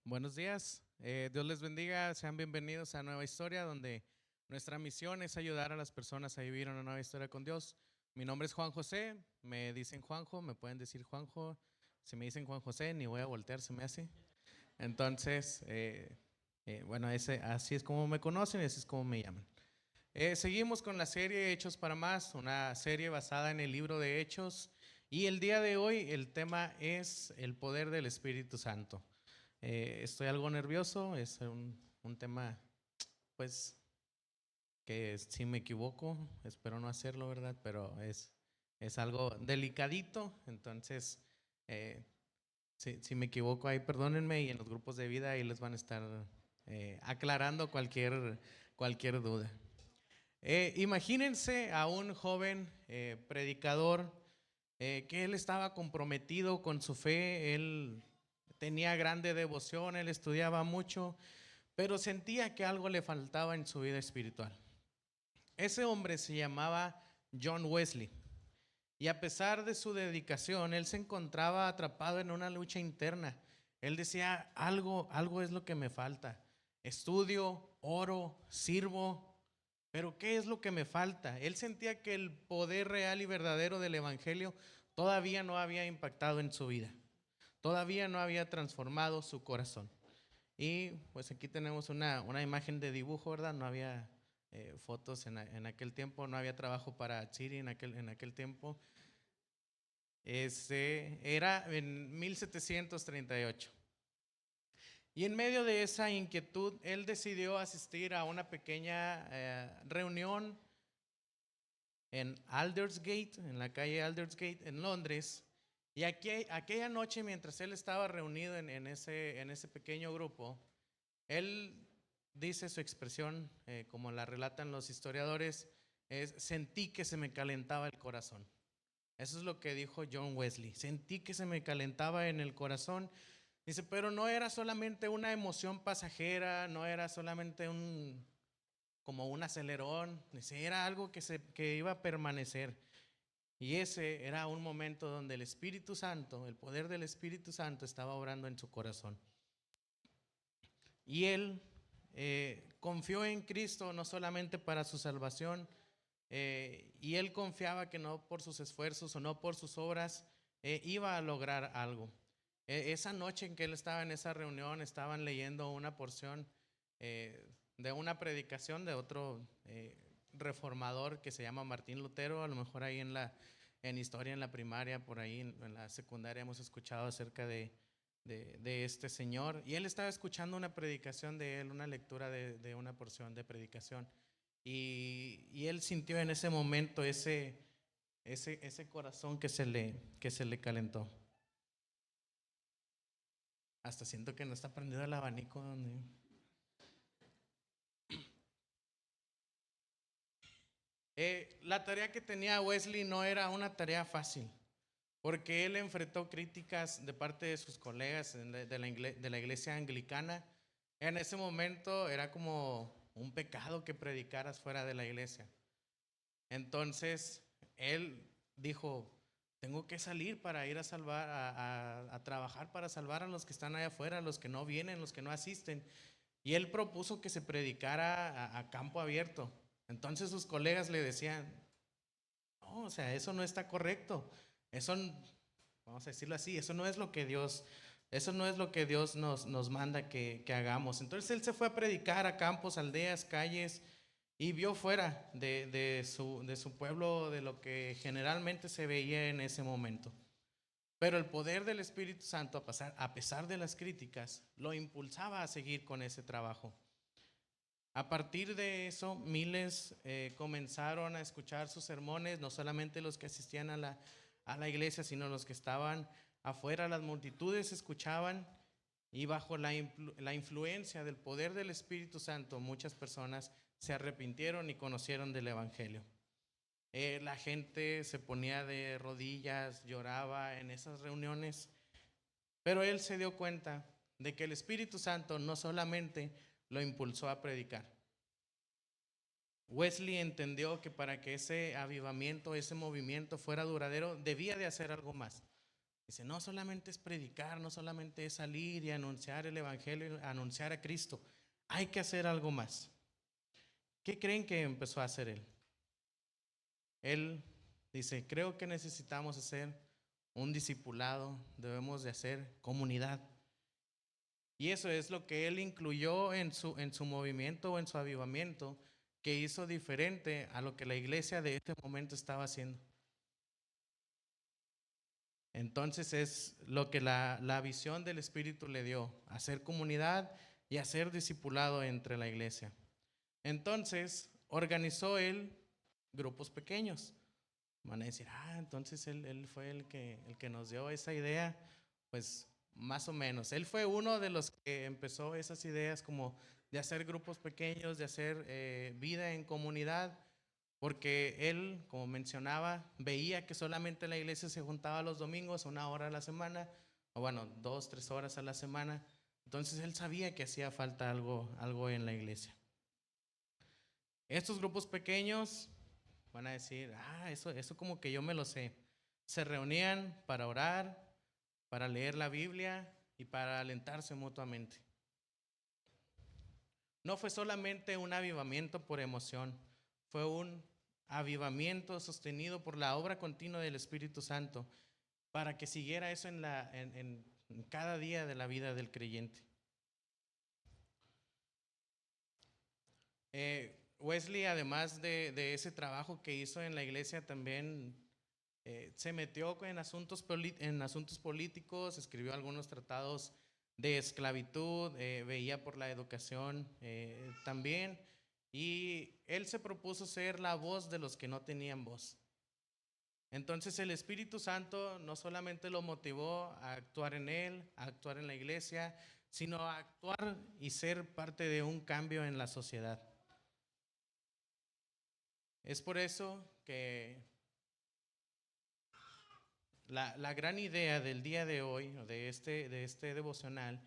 Buenos días, Dios les bendiga, sean bienvenidos a Nueva Historia, donde nuestra misión es ayudar a las personas a vivir una nueva historia con Dios. Mi nombre es Juan José, me dicen Juanjo, me pueden decir Juanjo, si me dicen Juan José ni voy a voltear, se me hace. Entonces, bueno, así es como me conocen y así es como me llaman. Seguimos con la serie Hechos para Más, una serie basada en el libro de Hechos, y el día de hoy el tema es el poder del Espíritu Santo. Estoy algo nervioso, es un tema, pues, que si me equivoco, espero no hacerlo, ¿verdad? Pero es algo delicadito, entonces, si me equivoco ahí, perdónenme, y en los grupos de vida ahí les van a estar aclarando cualquier duda. Imagínense a un joven predicador que él estaba comprometido con su fe, él tenía grande devoción, él estudiaba mucho, pero sentía que algo le faltaba en su vida espiritual. Ese hombre se llamaba John Wesley, y a pesar de su dedicación, él se encontraba atrapado en una lucha interna. Él decía, algo es lo que me falta. Estudio, oro, sirvo, pero ¿qué es lo que me falta? Él sentía que el poder real y verdadero del Evangelio todavía no había impactado en su vida. Todavía no había transformado su corazón. Y pues aquí tenemos una imagen de dibujo, ¿verdad? No había fotos en aquel tiempo, no había trabajo para Siri en aquel tiempo. Era en 1738. Y en medio de esa inquietud, él decidió asistir a una pequeña reunión en Aldersgate, en la calle Aldersgate, en Londres. Y aquella noche, mientras él estaba reunido en ese pequeño grupo, él dice su expresión, como la relatan los historiadores, es: sentí que se me calentaba el corazón. Eso es lo que dijo John Wesley. Sentí que se me calentaba en el corazón. Dice, pero no era solamente una emoción pasajera, no era solamente como un acelerón. Dice, era algo que iba a permanecer. Y ese era un momento donde el Espíritu Santo, el poder del Espíritu Santo estaba obrando en su corazón. Y él confió en Cristo no solamente para su salvación, y él confiaba que no por sus esfuerzos o no por sus obras iba a lograr algo. Esa noche en que él estaba en esa reunión, estaban leyendo una porción de una predicación de otro reformador que se llama Martín Lutero. A lo mejor ahí en historia, en la primaria, por ahí en la secundaria hemos escuchado acerca de este señor. Y él estaba escuchando una predicación de él, una lectura de una porción de predicación. Y él sintió en ese momento ese corazón que se le calentó. Hasta siento que no está prendido el abanico. La tarea que tenía Wesley no era una tarea fácil, porque él enfrentó críticas de parte de sus colegas de la iglesia anglicana. En ese momento era como un pecado que predicaras fuera de la iglesia. Entonces, él dijo, tengo que salir para ir a salvar, a trabajar para salvar a los que están allá afuera, a los que no vienen, los que no asisten. Y él propuso que se predicara a campo abierto. Entonces sus colegas le decían, no, o sea, eso no está correcto. Eso, vamos a decirlo así, eso no es lo que Dios nos manda que hagamos. Entonces él se fue a predicar a campos, aldeas, calles, y vio fuera de su pueblo de lo que generalmente se veía en ese momento. Pero el poder del Espíritu Santo, a pesar de las críticas, lo impulsaba a seguir con ese trabajo. A partir de eso, miles comenzaron a escuchar sus sermones, no solamente los que asistían a la iglesia, sino los que estaban afuera. Las multitudes escuchaban, y bajo la influencia del poder del Espíritu Santo, muchas personas se arrepintieron y conocieron del Evangelio. La gente se ponía de rodillas, lloraba en esas reuniones, pero él se dio cuenta de que el Espíritu Santo no solamente lo impulsó a predicar. Wesley entendió que para que ese avivamiento, ese movimiento fuera duradero, debía de hacer algo más. Dice, no solamente es predicar, no solamente es salir y anunciar el evangelio, anunciar a Cristo. Hay que hacer algo más. ¿Qué creen que empezó a hacer él? Él dice, creo que necesitamos hacer un discipulado, debemos de hacer comunidad. Y eso es lo que él incluyó en su movimiento o en su avivamiento, que hizo diferente a lo que la iglesia de este momento estaba haciendo. Entonces es lo que la visión del Espíritu le dio, hacer comunidad y hacer discipulado entre la iglesia. Entonces organizó él grupos pequeños. Van a decir, entonces él fue el que nos dio esa idea. Pues más o menos. Él fue uno de los que empezó esas ideas como de hacer grupos pequeños, de hacer vida en comunidad, porque él, como mencionaba, veía que solamente la iglesia se juntaba los domingos 1 hora a la semana, o bueno, 2, 3 horas a la semana. Entonces él sabía que hacía falta algo en la iglesia. Estos grupos pequeños van a decir, eso como que yo me lo sé. Se reunían para orar, para leer la Biblia y para alentarse mutuamente. No fue solamente un avivamiento por emoción, fue un avivamiento sostenido por la obra continua del Espíritu Santo para que siguiera eso en cada día de la vida del creyente. Wesley, además de ese trabajo que hizo en la iglesia, también se metió en asuntos políticos, escribió algunos tratados de esclavitud, veía por la educación también, y él se propuso ser la voz de los que no tenían voz. Entonces el Espíritu Santo no solamente lo motivó a actuar en él, a actuar en la iglesia, sino a actuar y ser parte de un cambio en la sociedad. Es por eso que la gran idea del día de hoy, de este devocional,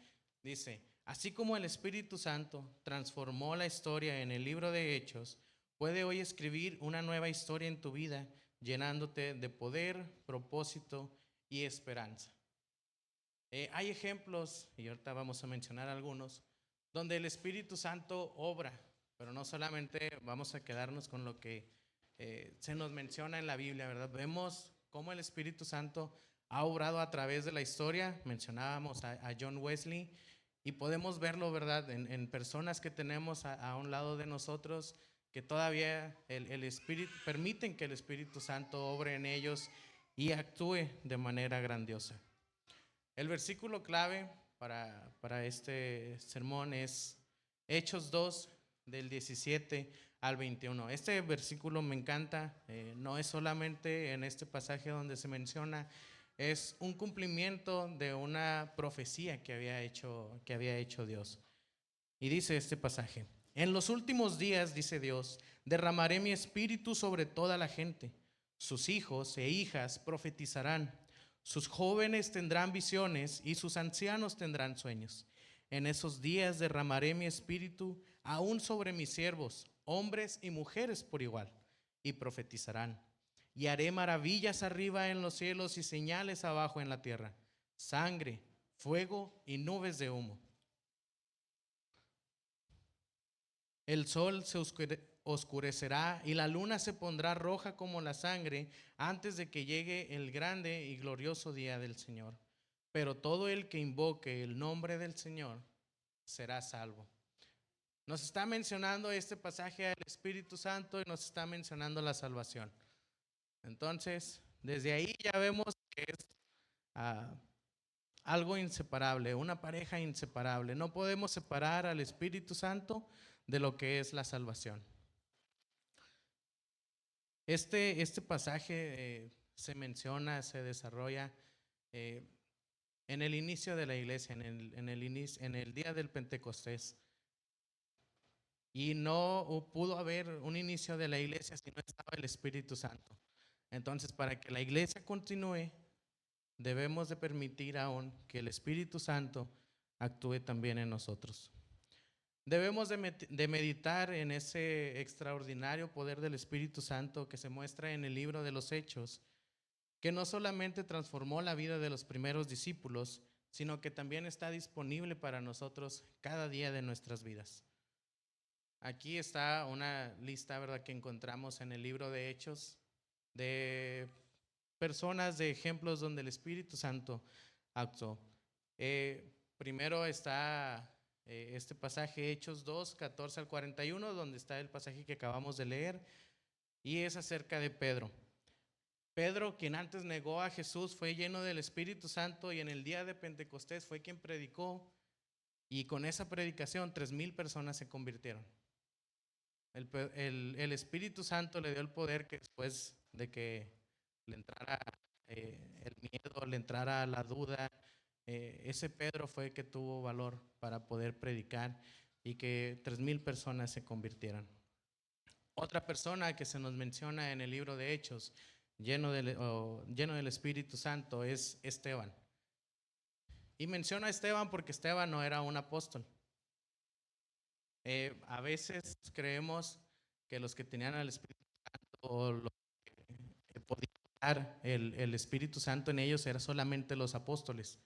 dice, así como el Espíritu Santo transformó la historia en el libro de Hechos, puede hoy escribir una nueva historia en tu vida, llenándote de poder, propósito y esperanza. Hay ejemplos, y ahorita vamos a mencionar algunos, donde el Espíritu Santo obra, pero no solamente vamos a quedarnos con lo que se nos menciona en la Biblia, ¿verdad? Vemos cómo el Espíritu Santo ha obrado a través de la historia. Mencionábamos a John Wesley y podemos verlo, ¿verdad? En personas que tenemos a un lado de nosotros que todavía el Espíritu, permiten que el Espíritu Santo obre en ellos y actúe de manera grandiosa. El versículo clave para este sermón es Hechos 2, del 17 al 21. Este versículo me encanta, no es solamente en este pasaje donde se menciona, es un cumplimiento de una profecía que había hecho Dios. Y dice este pasaje, en los últimos días, dice Dios, derramaré mi espíritu sobre toda la gente. Sus hijos e hijas profetizarán. Sus jóvenes tendrán visiones y sus ancianos tendrán sueños. En esos días derramaré mi espíritu aún sobre mis siervos, hombres y mujeres por igual, y profetizarán. Y haré maravillas arriba en los cielos y señales abajo en la tierra, sangre, fuego y nubes de humo. El sol se oscurecerá y la luna se pondrá roja como la sangre antes de que llegue el grande y glorioso día del Señor. Pero todo el que invoque el nombre del Señor será salvo. Nos está mencionando este pasaje al Espíritu Santo y nos está mencionando la salvación. Entonces, desde ahí ya vemos que es algo inseparable, una pareja inseparable. No podemos separar al Espíritu Santo de lo que es la salvación. Este pasaje se menciona, se desarrolla en el inicio de la iglesia, en el día del Pentecostés. Y no pudo haber un inicio de la iglesia si no estaba el Espíritu Santo. Entonces, para que la iglesia continúe, debemos de permitir aún que el Espíritu Santo actúe también en nosotros. Debemos de meditar en ese extraordinario poder del Espíritu Santo que se muestra en el libro de los Hechos, que no solamente transformó la vida de los primeros discípulos, sino que también está disponible para nosotros cada día de nuestras vidas. Aquí está una lista, ¿verdad?, que encontramos en el libro de Hechos de personas, de ejemplos donde el Espíritu Santo actuó. Primero está este pasaje, Hechos 2, 14 al 41, donde está el pasaje que acabamos de leer, y es acerca de Pedro. Pedro, quien antes negó a Jesús, fue lleno del Espíritu Santo y en el día de Pentecostés fue quien predicó, y con esa predicación 3,000 personas se convirtieron. El Espíritu Santo le dio el poder que después de que le entrara el miedo, le entrara la duda, ese Pedro fue el que tuvo valor para poder predicar y que 3,000 personas se convirtieran. Otra persona que se nos menciona en el libro de Hechos, lleno del Espíritu Santo, es Esteban. Y menciona a Esteban porque Esteban no era un apóstol. A veces creemos que los que tenían al Espíritu Santo o los que podían dar el Espíritu Santo en ellos eran solamente los apóstoles,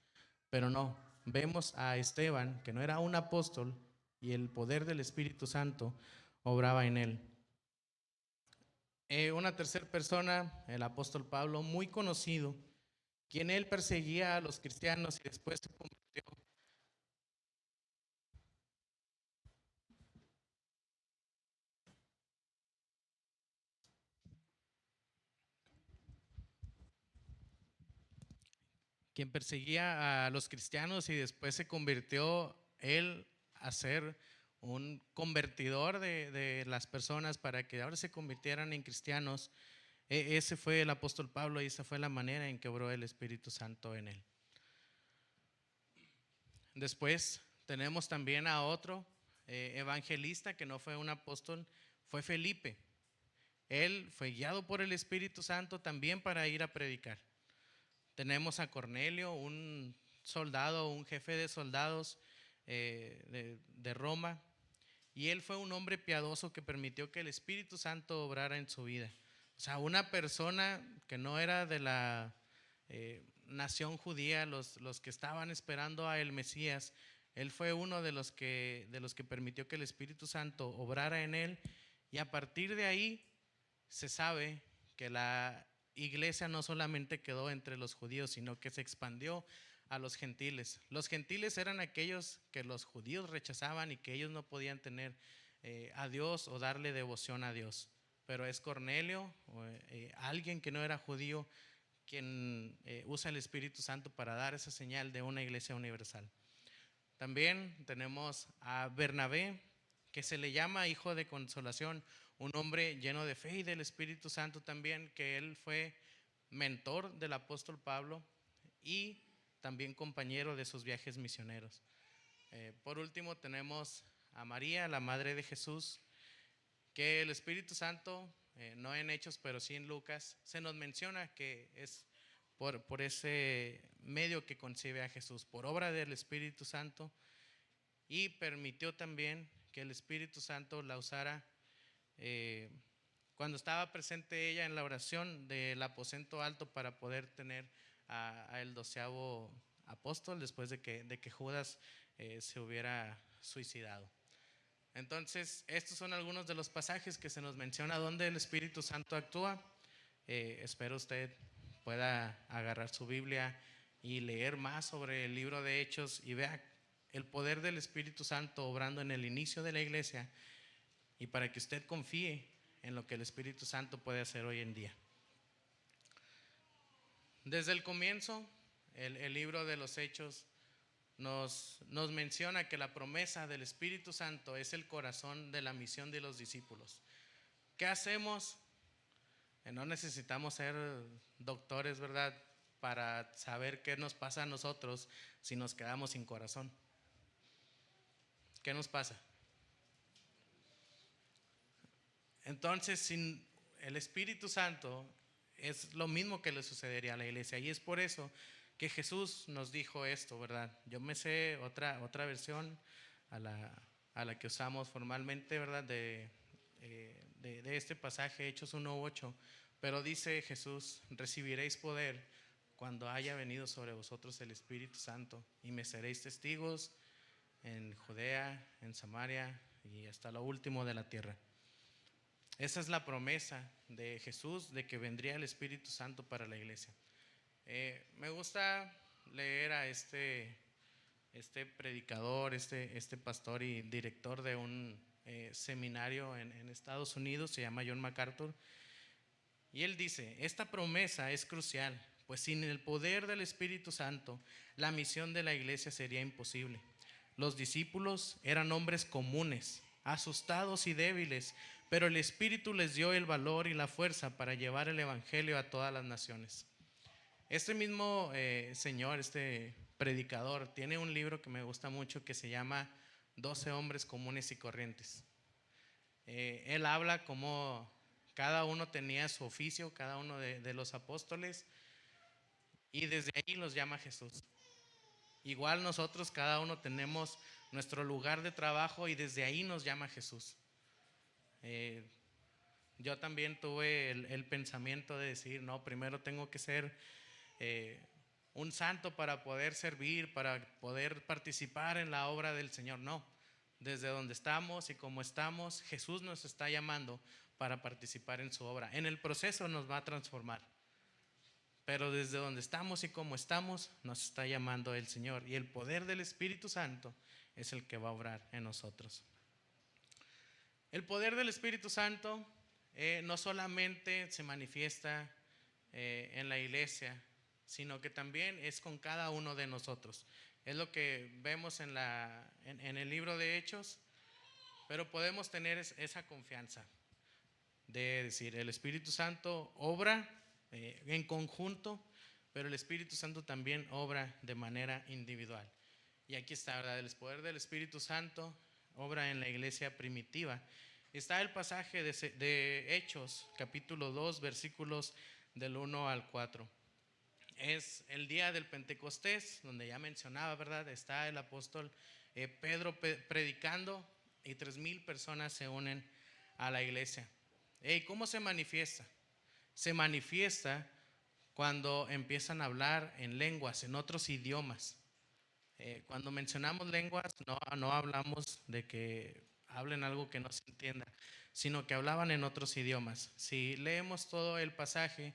pero no. Vemos a Esteban, que no era un apóstol, y el poder del Espíritu Santo obraba en él. Una tercera persona, el apóstol Pablo, muy conocido, quien él perseguía a los cristianos y después se convirtió. Quien perseguía a los cristianos y después se convirtió él a ser un convertidor de las personas para que ahora se convirtieran en cristianos. Ese fue el apóstol Pablo y esa fue la manera en que obró el Espíritu Santo en él. Después tenemos también a otro evangelista que no fue un apóstol, fue Felipe. Él fue guiado por el Espíritu Santo también para ir a predicar. Tenemos a Cornelio, un soldado, un jefe de soldados de Roma, y él fue un hombre piadoso que permitió que el Espíritu Santo obrara en su vida. O sea, una persona que no era de la nación judía, los que estaban esperando a el Mesías, él fue uno de los que permitió que el Espíritu Santo obrara en él, y a partir de ahí se sabe que la iglesia no solamente quedó entre los judíos, sino que se expandió a los gentiles. Los gentiles eran aquellos que los judíos rechazaban y que ellos no podían tener a Dios o darle devoción a Dios. Pero es Cornelio, alguien que no era judío, quien usa el Espíritu Santo para dar esa señal de una iglesia universal. También tenemos a Bernabé, que se le llama hijo de consolación, un hombre lleno de fe y del Espíritu Santo también, que él fue mentor del apóstol Pablo y también compañero de sus viajes misioneros. Por último tenemos a María, la madre de Jesús, que el Espíritu Santo, no en Hechos, pero sí en Lucas, se nos menciona que es por ese medio que concibe a Jesús, por obra del Espíritu Santo, y permitió también que el Espíritu Santo la usara cuando estaba presente ella en la oración del aposento alto para poder tener a el 12º apóstol después de que Judas se hubiera suicidado. Entonces, estos son algunos de los pasajes que se nos menciona donde el Espíritu Santo actúa. Espero usted pueda agarrar su Biblia y leer más sobre el libro de Hechos y vea el poder del Espíritu Santo obrando en el inicio de la iglesia, y para que usted confíe en lo que el Espíritu Santo puede hacer hoy en día. Desde el comienzo, el libro de los Hechos nos menciona que la promesa del Espíritu Santo es el corazón de la misión de los discípulos. ¿Qué hacemos? No necesitamos ser doctores, ¿verdad?, para saber qué nos pasa a nosotros si nos quedamos sin corazón. ¿Qué nos pasa? Entonces, sin el Espíritu Santo es lo mismo que le sucedería a la iglesia, y es por eso que Jesús nos dijo esto, ¿verdad? Yo me sé otra versión a la que usamos formalmente, ¿verdad? De este pasaje, Hechos 1:8, Pero dice Jesús, recibiréis poder cuando haya venido sobre vosotros el Espíritu Santo y me seréis testigos en Judea, en Samaria y hasta lo último de la tierra. Esa es la promesa de Jesús de que vendría el Espíritu Santo para la iglesia. Me gusta leer a este predicador, este pastor y director de un seminario en Estados Unidos, se llama John MacArthur, y él dice, esta promesa es crucial, pues sin el poder del Espíritu Santo, la misión de la iglesia sería imposible. Los discípulos eran hombres comunes, asustados y débiles, pero el Espíritu les dio el valor y la fuerza para llevar el Evangelio a todas las naciones. Este mismo señor, este predicador, tiene un libro que me gusta mucho que se llama 12 hombres comunes y corrientes. Él habla como cada uno tenía su oficio, cada uno de los apóstoles, y desde ahí los llama Jesús. Igual nosotros cada uno tenemos nuestro lugar de trabajo y desde ahí nos llama Jesús. Yo también tuve el pensamiento de decir, no, primero tengo que ser un santo para poder servir, para poder participar en la obra del Señor. No, desde donde estamos y como estamos, Jesús nos está llamando para participar en su obra. En el proceso nos va a transformar, pero desde donde estamos y como estamos, nos está llamando el Señor. Y el poder del Espíritu Santo es el que va a obrar en nosotros. El poder del Espíritu Santo no solamente se manifiesta en la iglesia, sino que también es con cada uno de nosotros. Es lo que vemos en el libro de Hechos, pero podemos tener esa confianza de decir, el Espíritu Santo obra en conjunto, pero el Espíritu Santo también obra de manera individual. Y aquí está, ¿verdad? El poder del Espíritu Santo obra en la iglesia primitiva. Está el pasaje de Hechos, capítulo 2, versículos del 1 al 4. Es el día del Pentecostés, donde ya mencionaba, ¿verdad? Está el apóstol Pedro predicando y 3,000 personas se unen a la iglesia. ¿Y cómo se manifiesta? Se manifiesta cuando empiezan a hablar en lenguas, en otros idiomas. Cuando mencionamos lenguas, no hablamos de que hablen algo que no se entienda, sino que hablaban en otros idiomas. Si leemos todo el pasaje,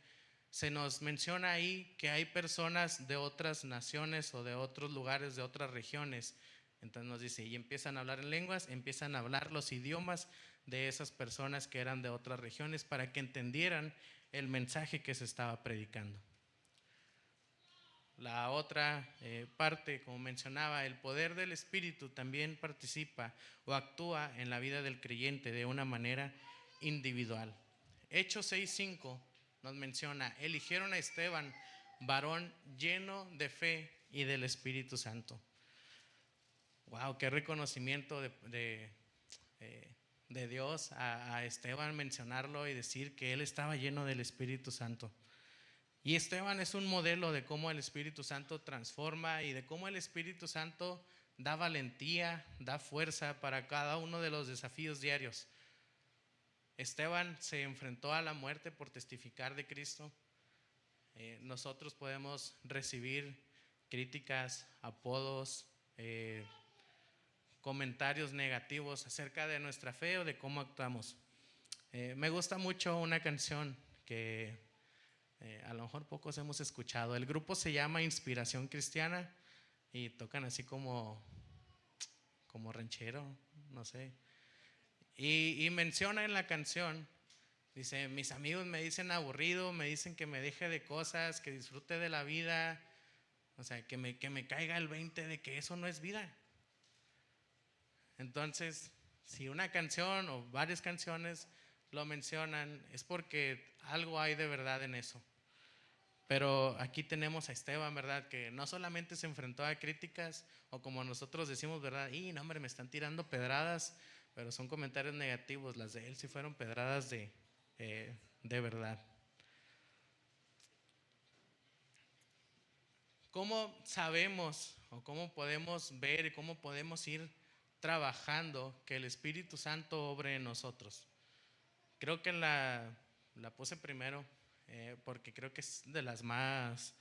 se nos menciona ahí que hay personas de otras naciones o de otros lugares, de otras regiones. Entonces nos dice, y empiezan a hablar en lenguas, empiezan a hablar los idiomas de esas personas que eran de otras regiones para que entendieran el mensaje que se estaba predicando. La otra parte, como mencionaba, el poder del Espíritu también participa o actúa en la vida del creyente de una manera individual. Hechos 6:5 nos menciona, eligieron a Esteban, varón lleno de fe y del Espíritu Santo. Wow, qué reconocimiento de Dios a Esteban mencionarlo y decir que él estaba lleno del Espíritu Santo. Y Esteban es un modelo de cómo el Espíritu Santo transforma y de cómo el Espíritu Santo da valentía, da fuerza para cada uno de los desafíos diarios. Esteban se enfrentó a la muerte por testificar de Cristo. Nosotros podemos recibir críticas, apodos, comentarios negativos acerca de nuestra fe o de cómo actuamos. Me gusta mucho una canción que a lo mejor pocos hemos escuchado. El grupo se llama Inspiración Cristiana y tocan así como ranchero, no sé. Y menciona en la canción, dice, mis amigos me dicen aburrido, me dicen que me deje de cosas, que disfrute de la vida, o sea, que me caiga el 20 de que eso no es vida. Entonces, si una canción o varias canciones lo mencionan, es porque algo hay de verdad en eso. Pero aquí tenemos a Esteban, ¿verdad? Que no solamente se enfrentó a críticas o como nosotros decimos, ¿verdad? Y no, hombre, me están tirando pedradas, pero son comentarios negativos. Las de él sí fueron pedradas de verdad. ¿Cómo sabemos o cómo podemos ver y cómo podemos ir trabajando que el Espíritu Santo obre en nosotros? Creo que la puse primero porque creo que es de las más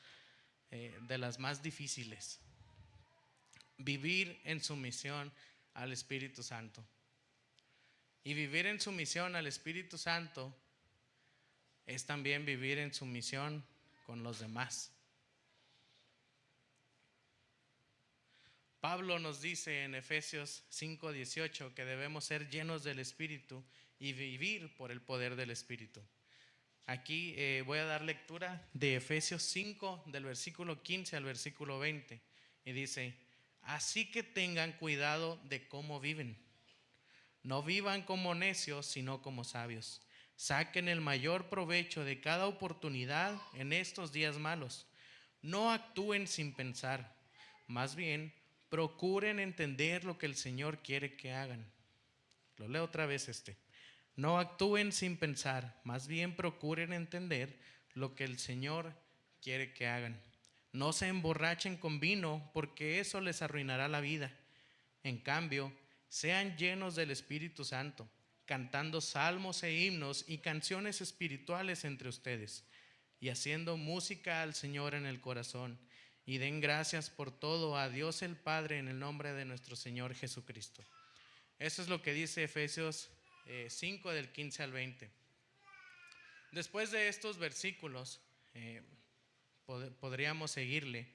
difíciles. Vivir en sumisión al Espíritu Santo. Y vivir en sumisión al Espíritu Santo es también vivir en sumisión con los demás. Pablo nos dice en Efesios 5:18 que debemos ser llenos del Espíritu y vivir por el poder del Espíritu. Aquí voy a dar lectura de Efesios 5 del versículo 15 al versículo 20 y dice: así que tengan cuidado de cómo viven. No vivan como necios, sino como sabios. Saquen el mayor provecho de cada oportunidad en estos días malos. No actúen sin pensar, más bien procuren entender lo que el Señor quiere que hagan. Lo leo otra vez. No actúen sin pensar, más bien procuren entender lo que el Señor quiere que hagan. No se emborrachen con vino, porque eso les arruinará la vida. En cambio, sean llenos del Espíritu Santo, cantando salmos e himnos y canciones espirituales entre ustedes, y haciendo música al Señor en el corazón, y den gracias por todo a Dios el Padre en el nombre de nuestro Señor Jesucristo. Eso es lo que dice Efesios 5 del 15 al 20. Después de estos versículos, podríamos seguirle,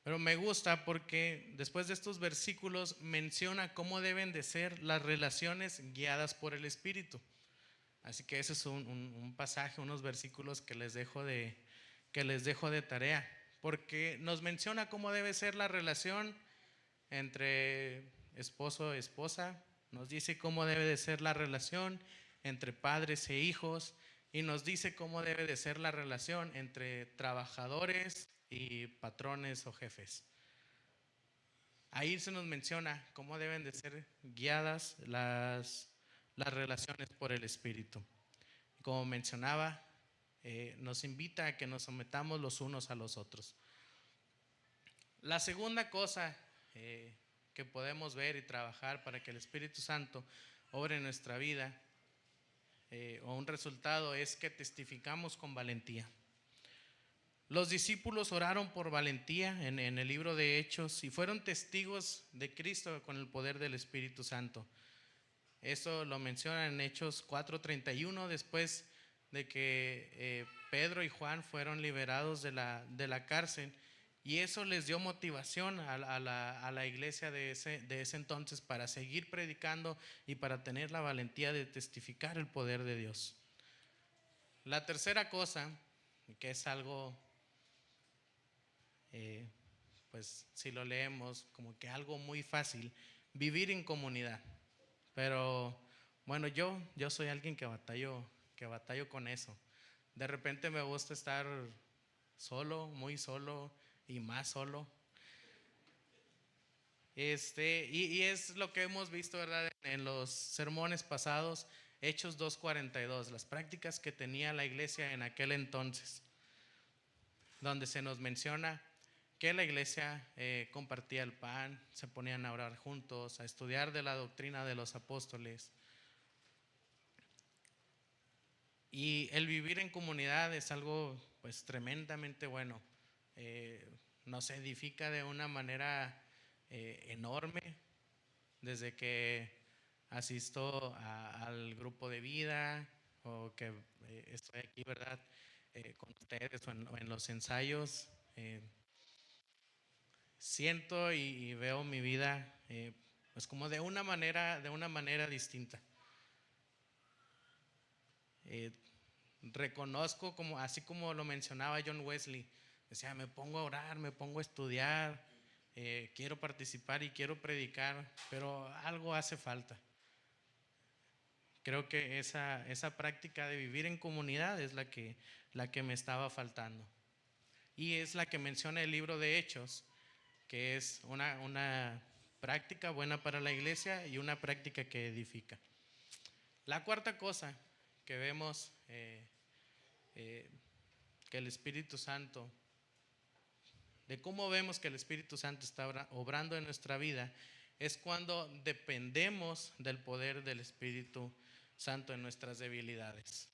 pero me gusta porque después de estos versículos menciona cómo deben de ser las relaciones guiadas por el Espíritu. Así que ese es un pasaje, unos versículos que les dejo de tarea, porque nos menciona cómo debe ser la relación entre esposo y esposa, nos dice cómo debe de ser la relación entre padres e hijos, y nos dice cómo debe de ser la relación entre trabajadores y patrones o jefes. Ahí se nos menciona cómo deben de ser guiadas las relaciones por el Espíritu. Como mencionaba, nos invita a que nos sometamos los unos a los otros. La segunda cosa que podemos ver y trabajar para que el Espíritu Santo obre en nuestra vida, o un resultado, es que testificamos con valentía. Los discípulos oraron por valentía en el libro de Hechos y fueron testigos de Cristo con el poder del Espíritu Santo. Eso lo menciona en Hechos 4:31, después de que Pedro y Juan fueron liberados de la cárcel, y eso les dio motivación a la iglesia de ese entonces para seguir predicando y para tener la valentía de testificar el poder de Dios. La tercera cosa, que es algo, pues si lo leemos como que algo muy fácil: vivir en comunidad. Pero bueno, yo soy alguien que batallo con eso. De repente me gusta estar solo, muy solo y más solo. Y es lo que hemos visto, ¿verdad?, en los sermones pasados, Hechos 2:42, las prácticas que tenía la iglesia en aquel entonces, donde se nos menciona que la iglesia compartía el pan, se ponían a orar juntos, a estudiar de la doctrina de los apóstoles. Y el vivir en comunidad es algo pues tremendamente bueno. Nos edifica de una manera enorme. Desde que asisto al grupo de vida, o que estoy aquí, ¿verdad?, con ustedes, o en los ensayos, siento y veo mi vida pues como de una manera distinta. Reconozco, como así como lo mencionaba John Wesley, decía: me pongo a orar, me pongo a estudiar, quiero participar y quiero predicar, pero algo hace falta. Creo que esa práctica de vivir en comunidad es la que me estaba faltando, y es la que menciona el libro de Hechos, que es una práctica buena para la iglesia y una práctica que edifica. La cuarta cosa que vemos que el Espíritu Santo, de cómo vemos que el Espíritu Santo está obrando en nuestra vida, es cuando dependemos del poder del Espíritu Santo en nuestras debilidades.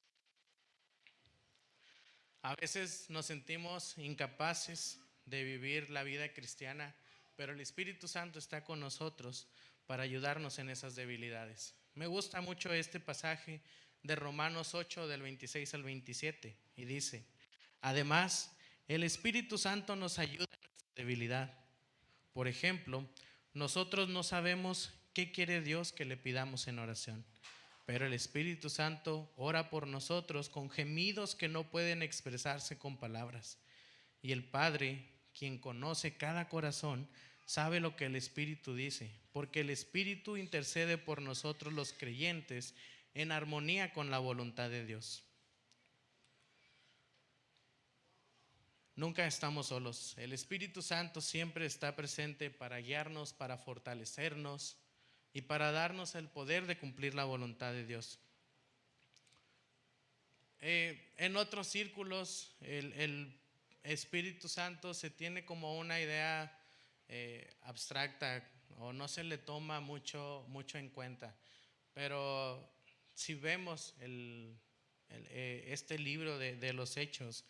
A veces nos sentimos incapaces de vivir la vida cristiana, pero el Espíritu Santo está con nosotros para ayudarnos en esas debilidades. Me gusta mucho este pasaje de Romanos 8 del 26 al 27 y dice, además, el Espíritu Santo nos ayuda en nuestra debilidad. Por ejemplo, nosotros no sabemos qué quiere Dios que le pidamos en oración, pero el Espíritu Santo ora por nosotros con gemidos que no pueden expresarse con palabras. Y el Padre, quien conoce cada corazón, sabe lo que el Espíritu dice, porque el Espíritu intercede por nosotros los creyentes en armonía con la voluntad de Dios. Nunca estamos solos. El Espíritu Santo siempre está presente para guiarnos, para fortalecernos y para darnos el poder de cumplir la voluntad de Dios. En otros círculos, el Espíritu Santo se tiene como una idea abstracta o no se le toma mucho en cuenta. Pero si vemos este libro de los Hechos,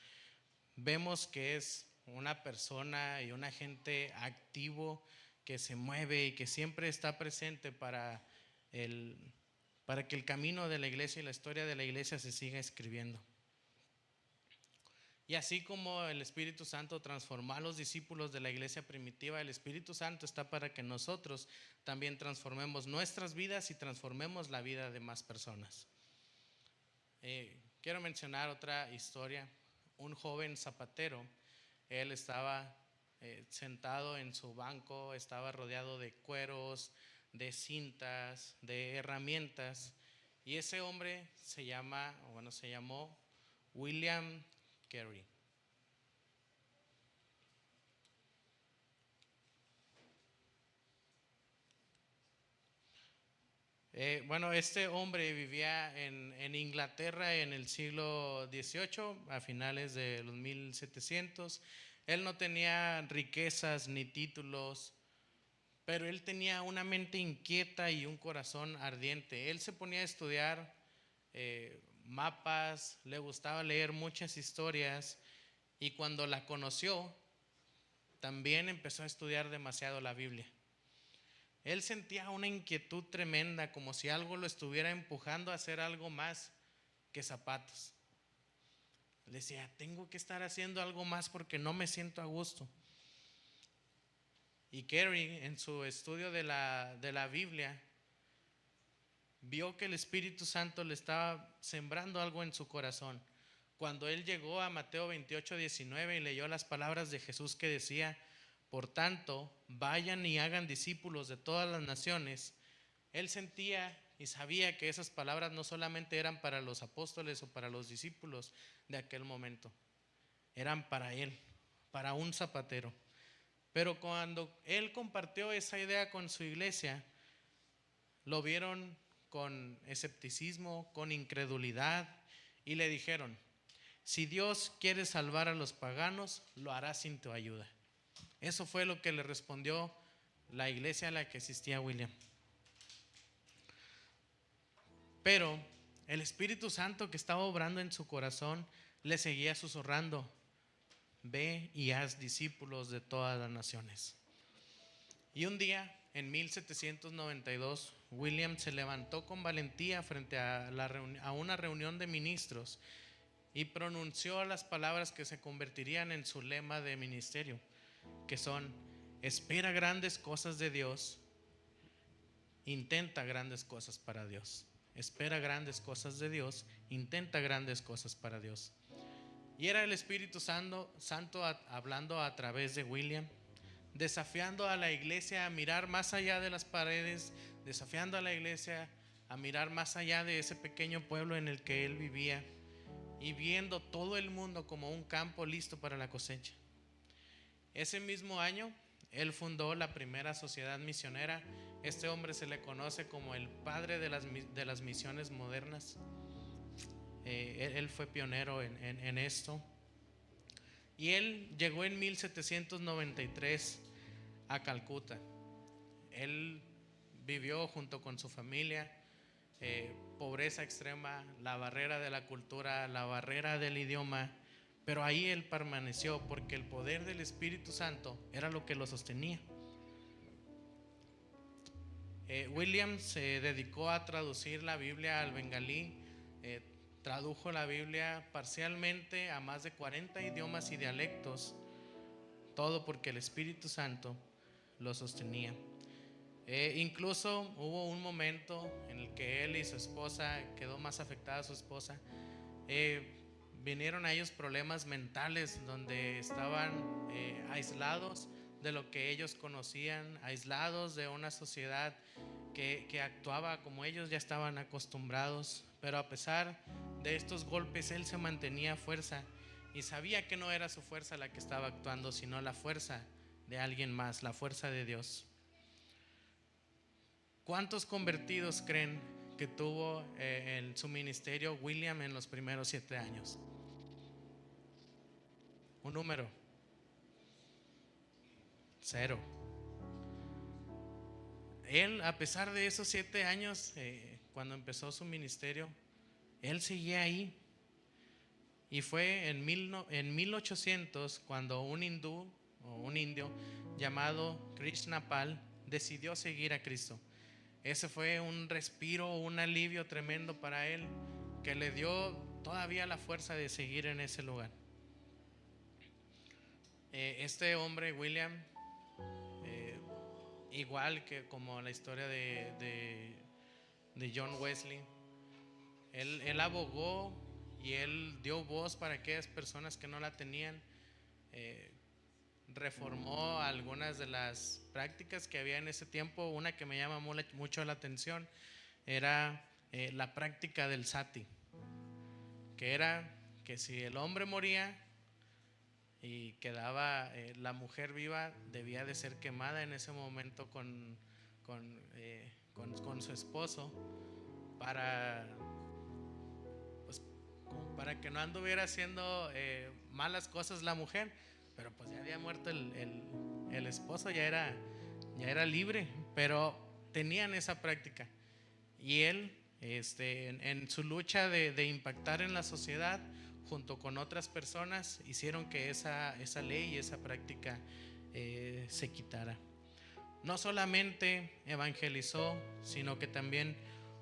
vemos que es una persona y un agente activo que se mueve y que siempre está presente para que el camino de la iglesia y la historia de la iglesia se siga escribiendo. Y así como el Espíritu Santo transformó a los discípulos de la iglesia primitiva, el Espíritu Santo está para que nosotros también transformemos nuestras vidas y transformemos la vida de más personas. Quiero mencionar otra historia. Un joven zapatero, él estaba sentado en su banco, estaba rodeado de cueros, de cintas, de herramientas, y ese hombre se llamó William Carey. Este hombre vivía en Inglaterra en el siglo XVIII, a finales de los 1700. Él no tenía riquezas ni títulos, pero él tenía una mente inquieta y un corazón ardiente. Él se ponía a estudiar mapas, le gustaba leer muchas historias y cuando la conoció, también empezó a estudiar demasiado la Biblia. Él sentía una inquietud tremenda, como si algo lo estuviera empujando a hacer algo más que zapatos. Le decía, tengo que estar haciendo algo más porque no me siento a gusto. Y Carey, en su estudio de la Biblia, vio que el Espíritu Santo le estaba sembrando algo en su corazón. Cuando él llegó a Mateo 28:19 y leyó las palabras de Jesús que decía, por tanto, vayan y hagan discípulos de todas las naciones, él sentía y sabía que esas palabras no solamente eran para los apóstoles o para los discípulos de aquel momento, eran para él, para un zapatero. Pero cuando él compartió esa idea con su iglesia, lo vieron con escepticismo, con incredulidad, y le dijeron, si Dios quiere salvar a los paganos, lo hará sin tu ayuda. Eso fue lo que le respondió la iglesia a la que asistía William. Pero el Espíritu Santo que estaba obrando en su corazón le seguía susurrando, ve y haz discípulos de todas las naciones. Y un día, en 1792, William se levantó con valentía frente a una reunión de ministros y pronunció las palabras que se convertirían en su lema de ministerio, que son, espera grandes cosas de Dios, intenta grandes cosas para Dios. Espera grandes cosas de Dios, intenta grandes cosas para Dios. Y era el Espíritu Santo hablando a través de William, desafiando a la iglesia a mirar más allá de las paredes, desafiando a la iglesia a mirar más allá de ese pequeño pueblo en el que él vivía y viendo todo el mundo como un campo listo para la cosecha. Ese mismo año, él fundó la primera sociedad misionera. Este hombre se le conoce como el padre de las misiones modernas. Él fue pionero en esto. Y él llegó en 1793 a Calcuta. Él vivió junto con su familia pobreza extrema, la barrera de la cultura, la barrera del idioma, pero ahí él permaneció porque el poder del Espíritu Santo era lo que lo sostenía. William se dedicó a traducir la Biblia al bengalí, tradujo la Biblia parcialmente a más de 40 idiomas y dialectos, todo porque el Espíritu Santo lo sostenía. Incluso hubo un momento en el que él y su esposa, quedó más afectada su esposa, vinieron a ellos problemas mentales donde estaban aislados de lo que ellos conocían, aislados de una sociedad que actuaba como ellos ya estaban acostumbrados. Pero a pesar de estos golpes, él se mantenía fuerza y sabía que no era su fuerza la que estaba actuando, sino la fuerza de alguien más, la fuerza de Dios. ¿Cuántos convertidos creen que tuvo en su ministerio William en los primeros 7 años? Un número. 0. Él, a pesar de esos 7 años, cuando empezó su ministerio, él seguía ahí. Y fue en 1800 cuando un hindú o un indio llamado Krishnapal decidió seguir a Cristo. Ese fue un respiro, un alivio tremendo para él, que le dio todavía la fuerza de seguir en ese lugar. Este hombre, William, igual que como la historia de John Wesley, él abogó y él dio voz para aquellas personas que no la tenían. Reformó algunas de las prácticas que había en ese tiempo. Una que me llama mucho la atención era la práctica del sati, que era que si el hombre moría y quedaba la mujer viva, debía de ser quemada en ese momento con su esposo para, pues, para que no anduviera haciendo malas cosas la mujer. Pero pues ya había muerto el esposo, ya era libre, pero tenían esa práctica. Y él, en su lucha de impactar en la sociedad, junto con otras personas, hicieron que esa ley y esa práctica se quitara. No solamente evangelizó, sino que también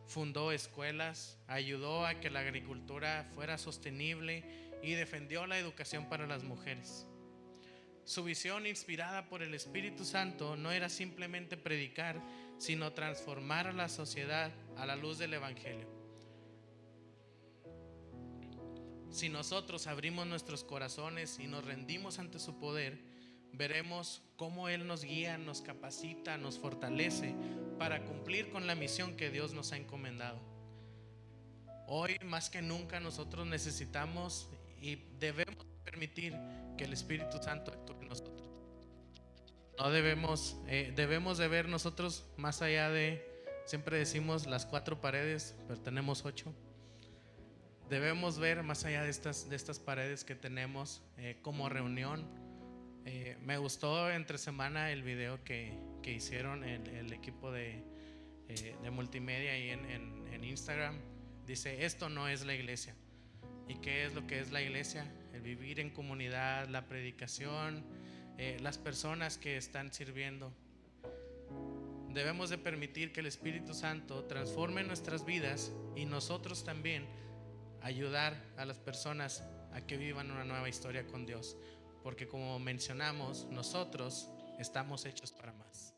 fundó escuelas, ayudó a que la agricultura fuera sostenible y defendió la educación para las mujeres. Su visión, inspirada por el Espíritu Santo, no era simplemente predicar, sino transformar a la sociedad a la luz del Evangelio. Si nosotros abrimos nuestros corazones y nos rendimos ante su poder, veremos cómo Él nos guía, nos capacita, nos fortalece para cumplir con la misión que Dios nos ha encomendado. Hoy más que nunca nosotros necesitamos y debemos permitir que el Espíritu Santo actúe en nosotros. No debemos de ver nosotros más allá de, siempre decimos las 4 paredes, pero tenemos 8. Debemos ver más allá de estas paredes que tenemos como reunión. Me gustó entre semana el video que hicieron el equipo de multimedia ahí en Instagram. Dice: esto no es la iglesia. ¿Y qué es lo que es la iglesia? El vivir en comunidad, la predicación, las personas que están sirviendo. Debemos de permitir que el Espíritu Santo transforme nuestras vidas y nosotros también ayudar a las personas a que vivan una nueva historia con Dios, porque como mencionamos, nosotros estamos hechos para más.